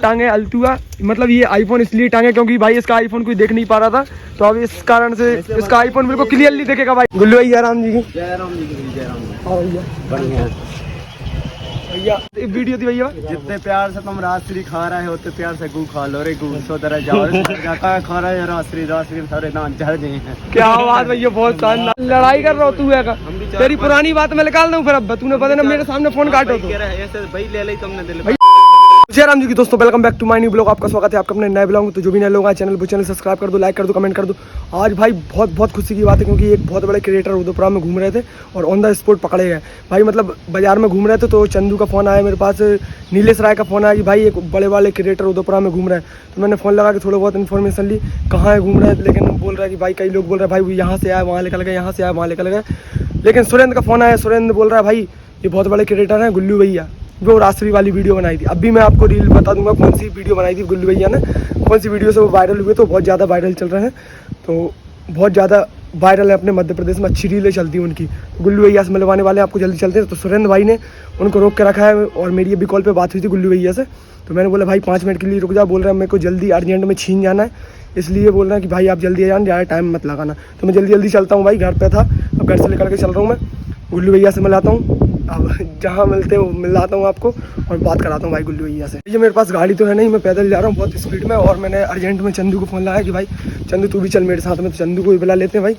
टांगे अल्टुआ, मतलब ये आईफोन इसलिए टांगे क्योंकि भाई इसका आईफोन कोई देख नहीं पा रहा था, तो अब इस कारण से इसका आईफोन बिल्कुल क्लियरली देखेगा भाई। गुल्लू भैया राम जी की जय राम जी की जय राम। हाँ भैया बढ़िया भैया वीडियो थी भैया। जितने प्यार से तुम राजश्री खा रहे हो उतने प्यार से गू खा लो रे गू सो तरह जाओ जाता खा रहे हो राजश्री सारे दांत चढ़ गए हैं। क्या बात भैया, बहुत शानदार। लड़ाई कर रहा हो तू है का? तेरी पुरानी बात मैं निकाल दूं फिर। अब तूने पता ना मेरे सामने फोन काटो तो ऐसे भाई ले ली तुमने दिल। जय राम जी की दोस्तों, welcome back to my new blog. आपका स्वागत है आपका अपने नए ब्लॉग में। तो जो भी नए लोग आए चैनल सब्सक्राइब कर दो, लाइक कर दो, कमेंट कर दो। आज भाई बहुत खुशी की बात है क्योंकि एक बहुत बड़े क्रिएटर उदयपुरा में घूम रहे थे और ऑन द स्पॉट पकड़े गए भाई। मतलब बाजार में घूम रहे थे तो चंदू का फ़ोन आया मेरे पास, नीलेश राय का फ़ोन आया कि भाई एक बड़े वाले क्रिएटर उदयपुरा में घूम रहे हैं। तो मैंने फ़ोन लगा के थोड़ा बहुत इन्फॉर्मेशन ली कहाँ है घूम रहे हैं, लेकिन बोल रहा है कि भाई कई लोग बोल रहे हैं भाई यहाँ से आया वहाँ निकल गए, यहाँ से आया वहाँ निकल गए। लेकिन सुरेंद्र का फ़ोन आया, सुरेंद्र बोल रहा है भाई ये बहुत बड़े क्रिएटर हैं गुल्लू भैया, वो राजश्री वाली वीडियो बनाई थी। अभी मैं आपको रील बता दूंगा कौन सी वीडियो बनाई थी गुल्लू भैया ने, कौन सी वीडियो से वो वायरल हुए। तो बहुत ज़्यादा वायरल चल रहे हैं, तो बहुत ज़्यादा वायरल है अपने मध्य प्रदेश में, अच्छी रीलें चलती हैं उनकी। गुल्लू भैया से मिलवाने वाले आपको जल्दी चलते हैं। तो सुरेंद्र भाई ने उनको रोक के रखा है और मेरी अभी कॉल पर बात हुई थी गुल्लू भैया से। तो मैंने बोला भाई 5 मिनट के लिए रुक जा। बोल रहा है मेरे को जल्दी अर्जेंट में छीन जाना है, इसलिए बोल रहा है कि भाई आप जल्दी आ जाना, ज़्यादा टाइम मत लगाना। तो मैं जल्दी चलता हूँ भाई, घर पर था, अब घर से लेकर के चल रहा हूँ मैं। गुल्लू भैया से मिलाता हूँ, अब जहाँ मिलते हैं वो मिलाता हूँ आपको और बात कराता हूँ भाई गुल्लू भैया से। ये मेरे पास गाड़ी तो है नहीं, मैं पैदल जा रहा हूँ बहुत स्पीड में। और मैंने अर्जेंट में चंदू को फ़ोन लगाया कि भाई चंदू तू भी चल मेरे साथ में। तो चंदू को भी बुला लेते हैं भाई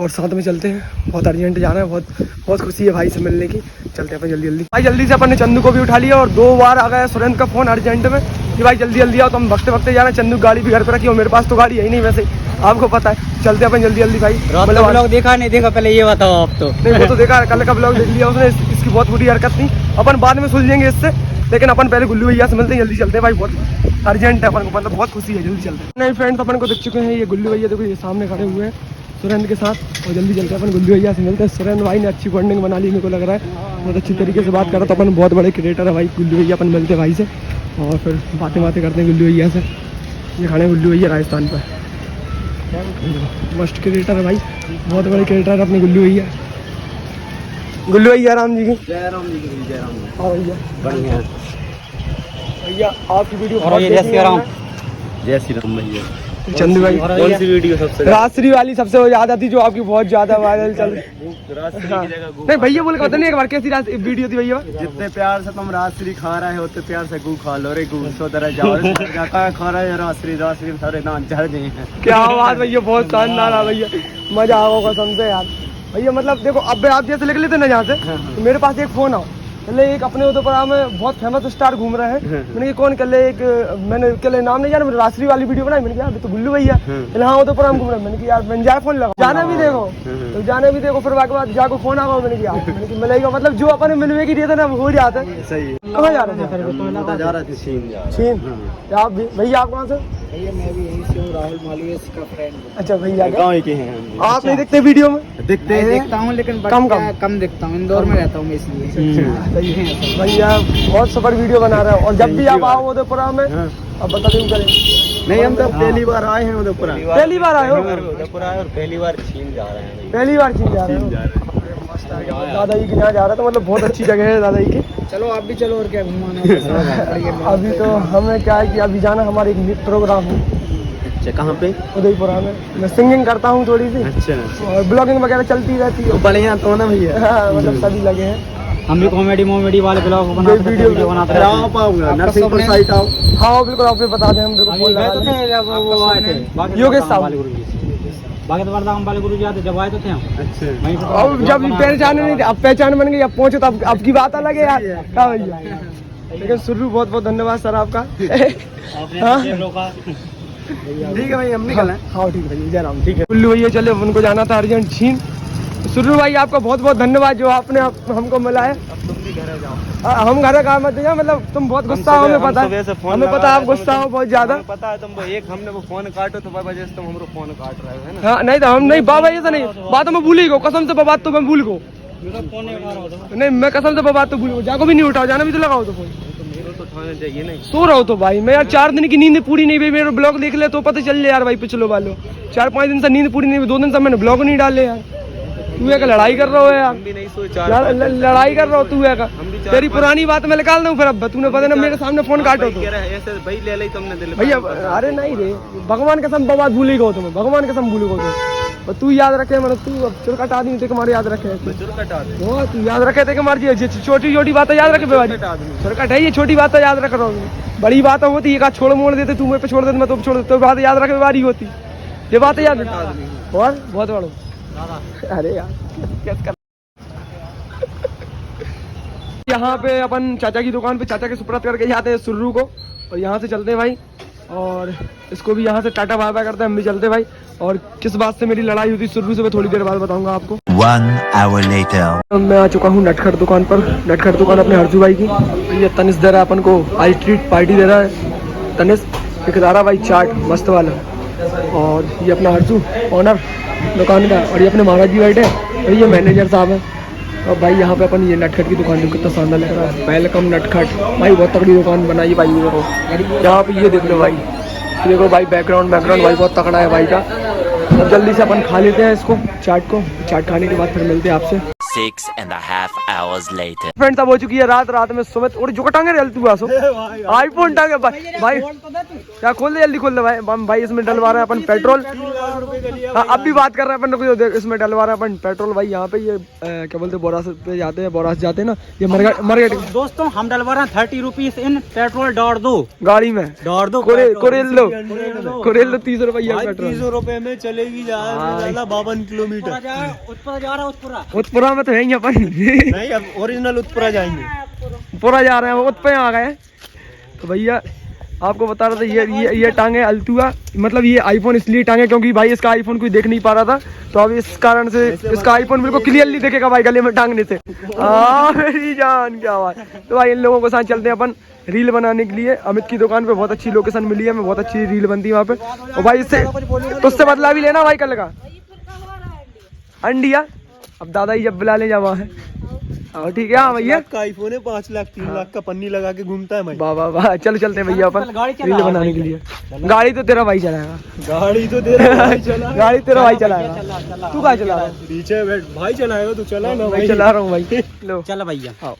और साथ में चलते हैं। बहुत अर्जेंट जाना है, बहुत खुशी है भाई से मिलने की। चलते हैं जल्दी भाई। जल्दी से अपन ने चंदू को भी उठा लिया और 2 बार आ गया सुरेंद्र का फ़ोन अर्जेंट में कि भाई जल्दी आओ। तो हम भगते जाना। चंदू गाड़ी भी घर पर रखी और मेरे पास तो गाड़ी है ही नहीं वैसे, आपको पता है। चलते अपन जल्दी भाई। ब्लॉग देखा नहीं देखा, पहले ये बताओ आप तो। नहीं वो तो देखा, कल का ब्लॉग देख लिया उसने। इसकी बहुत बुरी हरकत थी, अपन बाद में सुलझेंगे इससे, लेकिन अपन पहले गुल्लू भैया से मिलते हैं। जल्दी चलते हैं भाई, बहुत अर्जेंट है अपन को, मतलब बहुत खुशी है। जल्दी चलते हैं। नहीं फ्रेंड्स अपन को देख चुके हैं, ये गुल्लू भैया देखो ये सामने खड़े हुए हैं सुरेंद्र के साथ। और जल्दी चलते हैं अपन गुल्लू भैया से मिलते हैं। सुरेंद्र भाई ने अच्छी बॉन्डिंग बना ली, मेरे को लग रहा है बहुत अच्छी तरीके से बात कर रहा। तो अपन बहुत बड़े क्रिएटर है भाई गुल्लू भैया। अपन मिलते हैं भाई से और फिर बातें करते हैं गुल्लू भैया से। ये खड़े गुल्लू भैया राजस्थान पर, मस्त क्रिएटर है भाई, बहुत बड़े क्रिएटर है अपने गुल्लू भैया। गुल्लू भैया राम जी की जय राम जी की जय राम। हाँ भैया बढ़िया भैया आपकी वीडियो जय श्री राम। जय श्री राम भैया। चंदू भाई कौन सी वीडियो सबसे राजश्री वाली सबसे ज्यादा थी, जो आपकी बहुत ज्यादा वायरल चल रही। नहीं भैया बोल के पता नहीं एक बार कैसी वीडियो थी भैया? जितने प्यार से तुम राजश्री खा रहे हो उतने प्यार से गू खा लो रे गू सो तरह जाओ जाता खा रहे हो राजश्री सारे दांत चढ़ गए हैं। क्या बात भैया, बहुत शानदार है भैया, मजा आओ कसम से यार भैया। मतलब देखो अब आप जैसे निकले थे ना यहाँ से, तो मेरे पास एक फोन आओ कल एक अपने उदयपुरा में बहुत फेमस स्टार घूम रहे हैं। मैंने कहा कौन कल एक, मैंने कल नाम नहीं जाना, मैंने राजश्री वाली वीडियो बनाई। मैंने कहा तो गुल्लू भैया कल हाँ उदयपुरा में घूम रहे हैं। मैंने कहा यार मैंने जाए फोन लगा, जाने भी देखो तो जाने भी देखो, फिर बाकी बात जाको फोन आगा। मैंने कहा मिलेगा, मतलब जो अपन मिलवे की रहता ना वो हो जाता है। सही कहाँ जा रहे थे? जा रहा था चीन। आप भी भैया, आप कहाँ से? भैया मैं भी यहीं से हूँ, राहुल मालवीय का फ्रेंड। अच्छा भैया गाँव के हैं। आप नहीं दिखते वीडियो में? देखता हूँ लेकिन कम देखता हूँ, इंदौर में रहता हूँ मैं इसलिए। भैया बहुत सुपर वीडियो बना रहे हो और जब भी आप आओ उदयपुरा में अब बता दें करें। नहीं हम तो पहली बार आए हैं उदयपुरा। पहली बार आए हो उदयपुरा आए और पहली बार चीन जा रहे हैं। पहली बार चीन जा रहे हो? दादा जी के यहाँ जा रहा था, मतलब बहुत अच्छी जगह है दादा जी की। चलो आप भी चलो और क्या घुमाना। अभी तो हमें क्या है कि अभी जाना, हमारे एक प्रोग्राम है। अच्छा कहाँ पे? उदयपुरा में। मैं सिंगिंग करता हूँ थोड़ी सी। अच्छा और ब्लॉगिंग वगैरह चलती रहती है। बढ़िया तो ना भैया। हाँ मतलब सभी लगे हैं। हम भी कॉमेडी वाले ब्लॉग बनाते हैं, वीडियो बनाते हैं। आओ पाऊंगा नरसिंहपुर साइड आओ। हाँ बिल्कुल, आप बता दें हम योगेश साहब बाकी तो वर्धा वाले गुरु जी आते जब आए तो थे हम। अच्छा अब जब पहचान नहीं, अब पहचान बन गई, अब पहुंचे तो अब की बात अलग है यार। क्या भैया, लेकिन शुरू बहुत धन्यवाद सर आपका। ठीक है भाई हम निकल। हाँ ठीक है भैया, जय राम। ठीक है गुल्लू भैया चले, उनको जाना था अर्जेंट छीन। सुरू भाई आपका बहुत धन्यवाद जो आपने हमको मिला है। हम घर का मत जाओ, मतलब तुम बहुत गुस्सा हो, हमें पता है, हमें पता है आप गुस्सा हो बहुत ज्यादा। पता है तुमको, एक हमने वो फोन काटो तो बाबा जैसे तुम हमरो फोन काट रहे हो ना। हाँ नहीं तो हम नहीं बाबा, ऐसा नहीं बात मैं भूल ही गो, कसम से बात तो मैं भूल गो। नहीं मैं कसम से बात तो भूल गो, जाको भी नहीं उठाओ, जाना भी तो लगाओ तो फोन। चाहिए नहीं सो रहा हो तो भाई मैं यार 4 दिन की नींद पूरी नहीं हुई। मेरे ब्लॉग देख ले तो पता चल ले यार भाई, पिछलो वालों 4-5 दिन से नींद पूरी नहीं हुई, 2 दिन से मैंने ब्लॉग नहीं डाले यार। तू एक लड़ाई कर रहा हो यार, हम भी नहीं सोच यार लड़ाई कर रहा हो तू एक। तेरी पुरानी बात मैं निकाल दूं फिर। अब तूने पता ना मेरे सामने फोन काटो तो ऐसे भाई ले ली तुमने दिल भैया। अरे नहीं रे, भगवान कसम बात भूल ही गो तुम्हें, भगवान कसम भूल गो तुम। तू याद रखे मतलब तू अब चुरकट आदमी थे हमारे याद रखे वो, तू याद रखे थे हमारी छोटी छोटी बातें याद रखे बेवाजी। चुरकट है ये, छोटी बातें याद रख रहा हूँ, बड़ी बात होती है छोड़ मोड़ देते तू मेरे पे छोड़ देते मैं तो छोड़ देते, बात याद रखे बेवारी होती ये बातें याद और बहुत बड़ो। अरे यार यहाँ पे अपन चाचा की दुकान पे चाचा के सुपुर्द करके जाते हैं सुर्रू को, और यहाँ से चलते हैं भाई, और इसको भी यहाँ से टाटा बाय बाय करते हैं, हम भी चलते भाई। और किस बात से मेरी लड़ाई हुई थी सुर्रू से मैं थोड़ी देर बाद बताऊंगा आपको। 1 hour later. मैं आ चुका हूँ नटखट दुकान पर। नटखट दुकान अपने हर्जू भाई की। ये तनिष दे रहा है अपन को आई ट्रीट पार्टी दे रहा है तनिष, एक दारा भाई चाट मस्त वाला, और ये अपना हर्जू ऑनर दुकान का, और ये अपने महाराज जी बैठे हैं, और ये मैनेजर साहब है। और भाई यहाँ पे अपन ये नटखट की दुकान देखो कितना शानदार लग रहा है, वेलकम नटखट भाई, बहुत तगड़ी दुकान बनाई भाई। ये देखो यहाँ पे ये देख लो भाई, देखो भाई बैकग्राउंड भाई बहुत तगड़ा है भाई का। अब जल्दी से अपन खा लेते हैं इसको चाट को, चाट खाने के बाद फिर मिलते हैं आपसे। 6.5 hours later. फ्रेंड्स अब हो चुकी है रात में सुबह, और जो टांगे रेल तू आसो आईफोन टांगे भाई क्या खोल दे, जल्दी खोल दे भाई। भाई इसमें डलवा रहे हैं अपन पेट्रोल। हाँ अब भी बात कर रहे हैं अपन को, देख इसमें डलवा रहे हैं अपन पेट्रोल भाई। यहाँ पे ये क्या बोलते हैं बोरास पे जाते हैं, बोरास जाते हैं ना ये मरगट। दोस्तों हम डलवा रहे हैं 30 रुपीज इन पेट्रोल डाल दो गाड़ी में, डाल दो कोरेल लो 30 रुपया पेट्रोल। 30 रुपए में चलेगी 52 किलोमीटर। उत्तपुरा में तो है ही अपन नहीं, अब ओरिजिनल उत्तपुरा जाएंगे, पूरा जा रहे हैं, वो पे आ गए। तो भैया आपको बता रहा था ये टांगे अल्टुआ, मतलब ये आईफोन इसलिए टांगे क्योंकि भाई इसका आईफोन कोई देख नहीं पा रहा था, तो अब इस कारण से इसका आईफोन बिल्कुल क्लियरली देखेगा भाई गले में टांगने से। मेरी जान क्या बात। तो भाई इन लोगों के साथ चलते हैं अपन रील बनाने के लिए। अमित की दुकान पे बहुत अच्छी लोकेशन मिली है, मैं बहुत अच्छी रील बनती है वहाँ पे। और भाई इससे तुझसे बदला भी लेना भाई कल का अंडिया। अब दादा ही जब बुला ले जा वहाँ है, ठीक है। हाँ भैया का आईफोन है 5 लाख 3 लाख का पन्नी लगा के घूमता है। वाह वाह वाह, चलो चलते हैं भैया अपन रील बनाने के लिए। गाड़ी तो तेरा भाई चलाएगा, गाड़ी तो तेरा भाई चला, गाड़ी तेरा भाई चलाएगा, तू कहाँ चला रहा है? पीछे बैठ भाई चलाएगा, तू चला ना। मैं चला रहा हूँ भाई, लो चला भैया। हाँ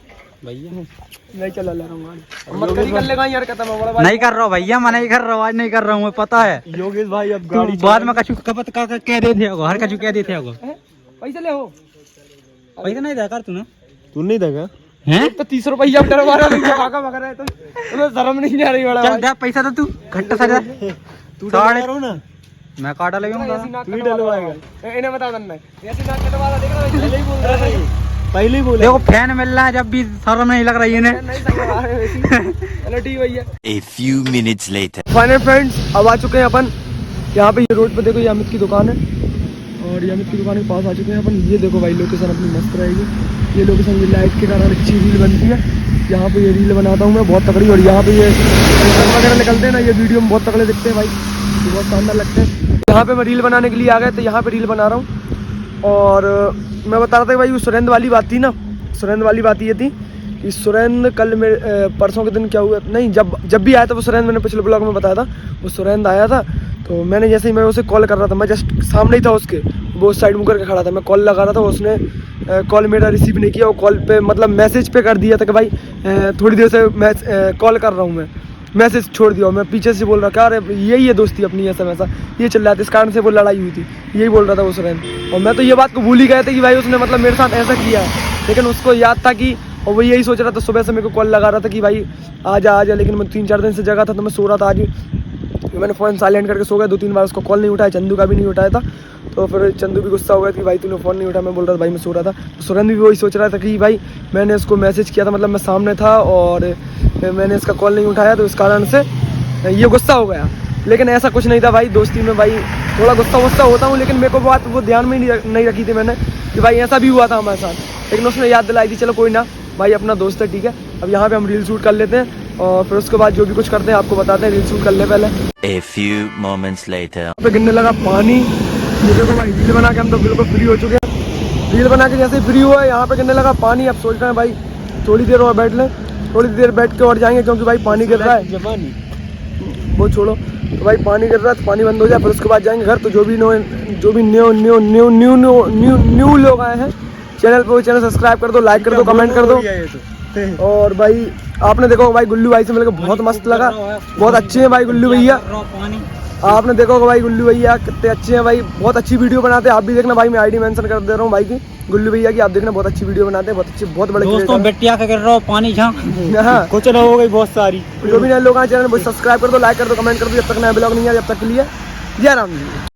भैया नहीं चला रहा हूँ गाड़ी, मत कहीं कर लेगा यार, खत्म हो बड़ा भाई। नहीं कर रहा हूँ भैया, मैं नहीं कर रहा हूँ, आज नहीं कर रहा हूँ, मैं पता है। योगेश भाई अब गाड़ी बाद में कछु कपत का कह देते हो, हर कछु कह देते हो। पैसे ले हो, पैसा नहीं देखा तू ना, तू नहीं देखा हैं तो 30 रुपया डरवारा भागा मगर है, तो तुम्हें शर्म नहीं आ रही बड़ा चल दे पैसा तो तू घट्टा सा तू साढ़े ना मैं काटा लगूंगा, तू ही डलवाएगा। इन्हें बता देना ऐसी नाक कटवा देख रहा है, पहले ही बोल रहा है, पहले ही बोल। देखो फैन मिल रहा है, जब भी शर्म नहीं लग रही है नहीं चलो ठीक भैया। A few minutes later. Final friends अब आ चुके हैं अपन यहाँ पे, ये रोड पे देखो ये अमित की दुकान है, और ये अमित की दुकान के पास आ चुके हैं अपन। ये देखो भाई लोकेशन अपनी मस्त रहेगी, ये लोकेशन ये लाइट के कारण अच्छी रील बनती है। यहाँ पे ये रील बनाता हूँ मैं बहुत तगड़ी, और यहाँ पे ये वगैरह निकलते हैं ना, ये वीडियो में बहुत तगड़े दिखते हैं भाई, ये बहुत शानदार लगते हैं। यहाँ पे मैं रील बनाने के लिए आ गए, तो यहाँ पे रील बना रहा हूँ। और मैं बता रहा था भाई वो सुरेंद्र वाली बात थी ना, सुरेंद्र वाली बात ये थी कि सुरेंद्र कल मेरे परसों के दिन क्या हुआ, नहीं जब भी आया था वो सुरेंद्र, मैंने पिछले ब्लॉग में बताया था, वो सुरेंद्र आया था। तो मैंने जैसे ही मैं उसे कॉल कर रहा था, मैं जस्ट सामने ही था उसके, वो उस साइड मुँह करके खड़ा था, मैं कॉल लगा रहा था, उसने कॉल मेरा रिसीव नहीं किया, वो कॉल पे मतलब मैसेज पे कर दिया था कि भाई थोड़ी देर से मैं कॉल कर रहा हूँ, मैं मैसेज छोड़ दिया। मैं पीछे से बोल रहा क्या, अरे यही है दोस्ती अपनी, ऐसा वैसा ये चल रहा था, इस कारण से वो लड़ाई हुई थी, यही बोल रहा था वो सुरेंद्र। और मैं तो ये बात को भूल ही गया था कि भाई उसने मतलब मेरे साथ ऐसा किया है, लेकिन उसको याद था कि, और वो यही सोच रहा था, सुबह से मेरे को कॉल लगा रहा था कि भाई आ जा, लेकिन मैं 3-4 दिन से जगह था, तो मैं सो रहा था। आज मैंने फ़ोन साइलेंट करके सो गया, 2-3 बार उसको कॉल नहीं उठाया, चंदू का भी नहीं उठाया था। तो फिर चंदू भी गुस्सा हो गया कि भाई तूने फ़ोन नहीं उठाया, मैं बोल रहा था भाई मैं सो रहा था। तो सुरेंद्र भी वही सोच रहा था कि भाई मैंने उसको मैसेज किया था, मतलब मैं सामने था और मैंने इसका कॉल नहीं उठाया, तो इस कारण से ये गुस्सा हो गया। लेकिन ऐसा कुछ नहीं था भाई, दोस्ती में भाई थोड़ा गुस्सा होता हूँ, लेकिन मेरे को बात वो ध्यान में नहीं रखी थी मैंने कि भाई ऐसा भी हुआ था हमारे साथ, लेकिन उसने याद दिलाई थी, चलो कोई ना भाई अपना दोस्त है, ठीक है। अब यहाँ पे हम रील शूट कर लेते हैं, और फिर उसके बाद जो भी कुछ करते हैं आपको बताते हैं। रील शूट कर ले पहले। A few moments later. यहाँ पे गिरने लगा पानी, ये देखो भाई रील बना के हम तो बिल्कुल फ्री हो चुके हैं। रील बना के जैसे ही फ्री हुआ, यहाँ पे गिरने लगा पानी। अब सोच रहे हैं भाई थोड़ी देर और बैठ लें, थोड़ी देर बैठ के और जाएंगे, क्योंकि भाई पानी गिर रहा है। वो छोड़ो। तो भाई पानी गिर रहा है, तो पानी बंद हो जाए फिर उसके बाद जाएंगे घर। तो जो भी न्यू लोग आए हैं चैनल पे, वो चैनल सब्सक्राइब कर दो, लाइक कर दो, कमेंट कर दो। और भाई आपने देखो भाई गुल्लू भाई से मिलकर बहुत मस्त लगा, बहुत अच्छे हैं भाई गुल्लू भैया। आपने देखो भाई गुल्लू भैया कितने अच्छे हैं भाई, बहुत अच्छी वीडियो बनाते हैं। आप भी देखना भाई, मैं आईडी मेंशन कर दे रहा हूँ भाई की, गुल्लू भैया की। आप देखना बहुत अच्छी वीडियो बनाते हैं, बहुत अच्छे, बहुत बड़े दोस्तों बेटिया का कर रहा हूँ पानी झाँक हाँ। कुछ ना हो गई बहुत सारी। जो भी नए लोग आए चैनल को सब्सक्राइब कर दो, लाइक कर दो, कमेंट कर दो। जब तक नया ब्लॉग नहीं आया जब तक के लिए जय राम जी।